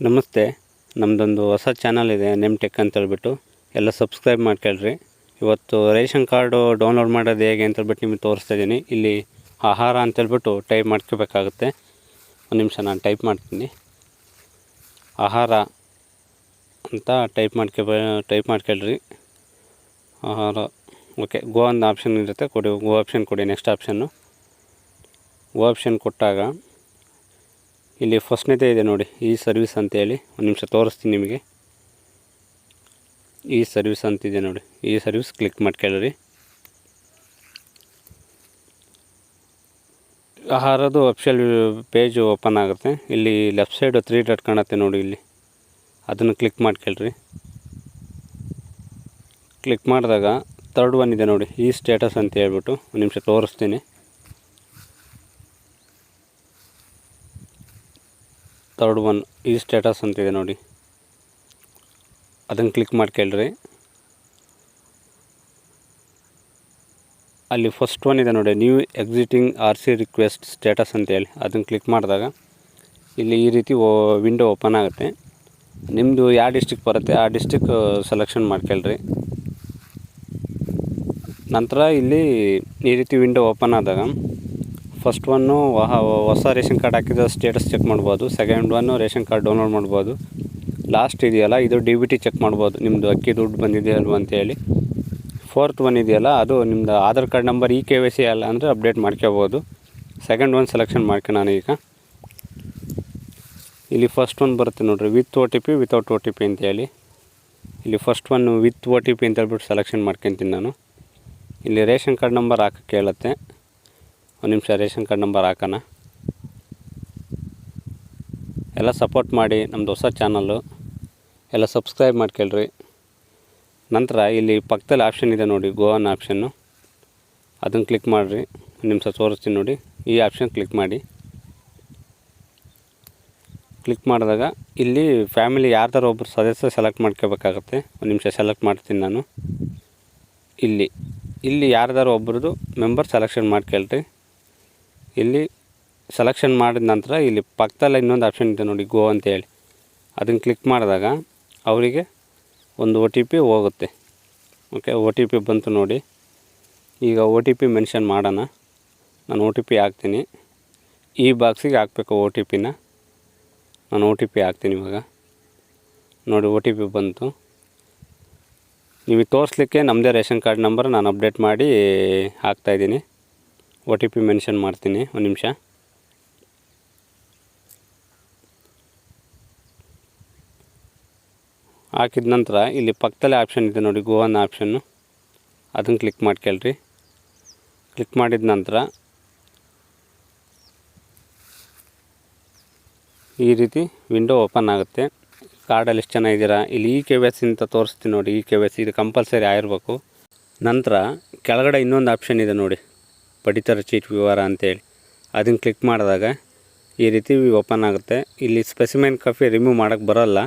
ನಮಸ್ತೆ. ನಮ್ಮದೊಂದು ಹೊಸ ಚಾನಲ್ ಇದೆ, ನೇಮ್ ಟೆಕ್ ಅಂತ ಹೇಳ್ಬಿಟ್ಟು. ಎಲ್ಲ ಸಬ್ಸ್ಕ್ರೈಬ್ ಮಾಡ್ಕೊಳ್ರಿ. ಇವತ್ತು ರೇಷನ್ ಕಾರ್ಡು ಡೌನ್ಲೋಡ್ ಮಾಡೋದು ಹೇಗೆ ಅಂತ ಹೇಳ್ಬಿಟ್ಟು ನಿಮಗೆ ತೋರಿಸ್ತಾ ಇದ್ದೀನಿ. ಇಲ್ಲಿ ಆಹಾರ ಅಂತೇಳ್ಬಿಟ್ಟು ಟೈಪ್ ಮಾಡ್ಕೋಬೇಕಾಗುತ್ತೆ. ಒಂದು ನಿಮಿಷ ನಾನು ಟೈಪ್ ಮಾಡ್ತೀನಿ. ಆಹಾರ ಅಂತ ಟೈಪ್ ಮಾಡ್ಕೊಳ್ರಿ. ಆಹಾರ ಓಕೆ. ಗೋ ಒಂದು ಆಪ್ಷನ್ ಇರುತ್ತೆ, ಕೊಡಿ. ಗೋ ಆಪ್ಷನ್ ಕೊಡಿ. ನೆಕ್ಸ್ಟ್ ಆಪ್ಷನ್ನು ಗೋ ಆಪ್ಷನ್ ಕೊಟ್ಟಾಗ ಇಲ್ಲಿ ಫಸ್ಟ್ನೇದೇ ಇದೆ ನೋಡಿ, ಈ ಸರ್ವಿಸ್ ಅಂತೇಳಿ. ಒಂದು ನಿಮಿಷ ತೋರಿಸ್ತೀನಿ ನಿಮಗೆ. ಈ ಸರ್ವಿಸ್ ಅಂತಿದೆ ನೋಡಿ, ಈ ಸರ್ವಿಸ್ ಕ್ಲಿಕ್ ಮಾಡ್ಕೊಳ್ಳ್ರಿ. ಆಹಾರದ್ದು ಅಫಿಷಿಯಲ್ ಪೇಜ್ ಓಪನ್ ಆಗುತ್ತೆ. ಇಲ್ಲಿ ಲೆಫ್ಟ್ ಸೈಡ್ 3 ಡಾಟ್ ಕಾಣುತ್ತೆ ನೋಡಿ, ಇಲ್ಲಿ ಅದನ್ನು ಕ್ಲಿಕ್ ಮಾಡ್ಕೊಳ್ರಿ. ಕ್ಲಿಕ್ ಮಾಡಿದಾಗ ಥರ್ಡ್ ಒನ್ ಇದೆ ನೋಡಿ, ಈ ಸ್ಟೇಟಸ್ ಅಂತ ಹೇಳ್ಬಿಟ್ಟು. ಒಂದು ನಿಮಿಷ ತೋರಿಸ್ತೀನಿ. ಥರ್ಡ್ ಒನ್ ಈ ಸ್ಟೇಟಸ್ ಅಂತಿದೆ ನೋಡಿ, ಅದನ್ನು ಕ್ಲಿಕ್ ಮಾಡ್ಕೊಳ್ರಿ. ಅಲ್ಲಿ ಫಸ್ಟ್ ಒನ್ ಇದೆ ನೋಡಿ, new exciting RC request status ಅಂತೇಳಿ. ಅದನ್ನು ಕ್ಲಿಕ್ ಮಾಡಿದಾಗ ಇಲ್ಲಿ ಈ ರೀತಿ ವಿಂಡೋ ಓಪನ್ ಆಗುತ್ತೆ. ನಿಮ್ಮದು ಯಾವ ಡಿಸ್ಟಿಕ್ ಬರುತ್ತೆ ಆ ಡಿಸ್ಟಿಕ್ ಸೆಲೆಕ್ಷನ್ ಮಾಡ್ಕೊಳ್ರಿ. ನಂತರ ಇಲ್ಲಿ ಈ ರೀತಿ ವಿಂಡೋ ಓಪನ್ ಆದಾಗ ಫಸ್ಟ್ ಒನ್ನು ಹೊಸ ರೇಷನ್ ಕಾರ್ಡ್ ಹಾಕಿದ ಸ್ಟೇಟಸ್ ಚೆಕ್ ಮಾಡ್ಬೋದು. Second one ration card download ಮಾಡ್ಬೋದು. ಲಾಸ್ಟ್ ಇದೆಯಲ್ಲ, ಇದು DBT ಚೆಕ್ ಮಾಡ್ಬೋದು, ನಿಮ್ಮದು ಅಕ್ಕಿ ದುಡ್ಡು ಬಂದಿದೆ ಅಲ್ವ ಅಂತೇಳಿ. ಫೋರ್ತ್ ಒನ್ ಇದೆಯಲ್ಲ, ಅದು ನಿಮ್ಮದು ಆಧಾರ್ ಕಾರ್ಡ್ ನಂಬರ್ KYC ಅಲ್ಲ ಅಂದರೆ ಅಪ್ಡೇಟ್ ಮಾಡ್ಕೋಬೋದು. ಸೆಕೆಂಡ್ ಒನ್ ಸೆಲೆಕ್ಷನ್ ಮಾಡ್ಕೊಳ್ಳೋಣ ಈಗ. ಇಲ್ಲಿ ಫಸ್ಟ್ ಒನ್ ಬರುತ್ತೆ ನೋಡಿರಿ, ವಿತ್ OTP ವಿತೌಟ್ OTP ಅಂತೇಳಿ. ಇಲ್ಲಿ ಫಸ್ಟ್ ಒನ್ ವಿತ್ OTP ಅಂತ ಹೇಳ್ಬಿಟ್ಟು ಸೆಲೆಕ್ಷನ್ ಮಾಡ್ಕೊತೀನಿ ನಾನು. ಇಲ್ಲಿ ರೇಷನ್ ಕಾರ್ಡ್ ನಂಬರ್ ಹಾಕಕ್ಕೆ ಹೇಳುತ್ತೆ. ಒಂದು ನಿಮಿಷ ರೇಷನ್ ಕಾರ್ಡ್ ನಂಬರ್ ಹಾಕೋಣ. ಎಲ್ಲ ಸಪೋರ್ಟ್ ಮಾಡಿ, ನಮ್ಮದು ಹೊಸ ಚಾನಲ್ಲು, ಎಲ್ಲ ಸಬ್ಸ್ಕ್ರೈಬ್ ಮಾಡ್ಕೊಳ್ರಿ. ನಂತರ ಇಲ್ಲಿ ಪಕ್ಕದಲ್ಲಿ ಆಪ್ಷನ್ ಇದೆ ನೋಡಿ, ಗೋ ಅನ್ನೋ ಆಪ್ಷನ್ನು. ಅದನ್ನು ಕ್ಲಿಕ್ ಮಾಡಿರಿ. ಒಂದು ನಿಮಿಷ ತೋರಿಸ್ತೀನಿ ನೋಡಿ, ಈ ಆಪ್ಷನ್ ಕ್ಲಿಕ್ ಮಾಡಿ. ಕ್ಲಿಕ್ ಮಾಡಿದಾಗ ಇಲ್ಲಿ ಫ್ಯಾಮಿಲಿ ಯಾರ್ದಾರು ಒಬ್ಬರು ಸದಸ್ಯ ಸೆಲೆಕ್ಟ್ ಮಾಡ್ಕೋಬೇಕಾಗತ್ತೆ. ಒಂದು ನಿಮಿಷ ಸೆಲೆಕ್ಟ್ ಮಾಡ್ತೀನಿ ನಾನು. ಇಲ್ಲಿ ಯಾರ್ದಾರು ಒಬ್ರದ್ದು ಮೆಂಬರ್ ಸೆಲೆಕ್ಷನ್ ಮಾಡ್ಕೊಳ್ರಿ. ಇಲ್ಲಿ ಸೆಲೆಕ್ಷನ್ ಮಾಡಿದ ನಂತರ ಇಲ್ಲಿ ಪಕ್ಕದಲ್ಲಿ ಇನ್ನೊಂದು ಆಪ್ಷನ್ ಇದೆ ನೋಡಿ, ಗೋ ಅಂತೇಳಿ. ಅದನ್ನು ಕ್ಲಿಕ್ ಮಾಡಿದಾಗ ಅವರಿಗೆ ಒಂದು OTP ಹೋಗುತ್ತೆ. ಓಕೆ, OTP ಬಂತು ನೋಡಿ. ಈಗ OTP ಮೆನ್ಷನ್ ಮಾಡೋಣ. ನಾನು OTP ಹಾಕ್ತೀನಿ. ಈ ಬಾಕ್ಸಿಗೆ ಹಾಕಬೇಕು OTPನ. ನಾನು OTP ಹಾಕ್ತೀನಿ ಇವಾಗ. ನೋಡಿ, OTP ಬಂತು. ನೀವು ತೋರಿಸ್ಲಿಕ್ಕೆ ನಮ್ಮದೇ ರೇಷನ್ ಕಾರ್ಡ್ ನಂಬರ್ ನಾನು ಅಪ್ಡೇಟ್ ಮಾಡಿ ಹಾಕ್ತಾಯಿದ್ದೀನಿ. OTP ಮೆನ್ಷನ್ ಮಾಡ್ತೀನಿ. ಒಂದು ನಿಮಿಷ. ಹಾಕಿದ ನಂತರ ಇಲ್ಲಿ ಪಕ್ಕದಲ್ಲೇ ಆಪ್ಷನ್ ಇದೆ ನೋಡಿ, ಗೋ ಅನ್ನೋ ಆಪ್ಷನ್ನು. ಅದನ್ನು ಕ್ಲಿಕ್ ಮಾಡ್ಕೊಳ್ರಿ. ಕ್ಲಿಕ್ ಮಾಡಿದ ನಂತರ ಈ ರೀತಿ ವಿಂಡೋ ಓಪನ್ ಆಗುತ್ತೆ. ಕಾರ್ಡಲ್ಲಿ ಎಷ್ಟು ಜನ ಇದ್ದೀರಾ, ಇಲ್ಲಿ KYC ಅಂತ ತೋರಿಸ್ತೀನಿ ನೋಡಿ. KYC ಇದು ಕಂಪಲ್ಸರಿ ಆಗಿರಬೇಕು. ನಂತರ ಕೆಳಗಡೆ ಇನ್ನೊಂದು ಆಪ್ಷನ್ ಇದೆ ನೋಡಿ, ಪಡಿತರ ಚೀಟ್ ವಿವರ ಅಂತೇಳಿ. ಅದನ್ನು ಕ್ಲಿಕ್ ಮಾಡಿದಾಗ ಈ ರೀತಿ ಓಪನ್ ಆಗುತ್ತೆ. ಇಲ್ಲಿ ಸ್ಪೆಸಿಮೆನ್ ಕಾಪಿ ರಿಮೂವ್ ಮಾಡೋಕ್ಕೆ ಬರೋಲ್ಲ.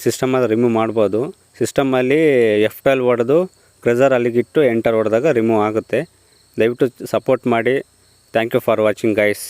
ಸಿಸ್ಟಮಲ್ಲಿ ರಿಮೂವ್ ಮಾಡ್ಬೋದು. ಸಿಸ್ಟಮಲ್ಲಿ F12 ಹೊಡೆದು ಕ್ರೆಸರ್ ಅಲ್ಲಿಗಿಟ್ಟು ಎಂಟರ್ ಹೊಡೆದಾಗ ರಿಮೂವ್ ಆಗುತ್ತೆ. ದಯವಿಟ್ಟು ಸಪೋರ್ಟ್ ಮಾಡಿ. Thank you for watching guys.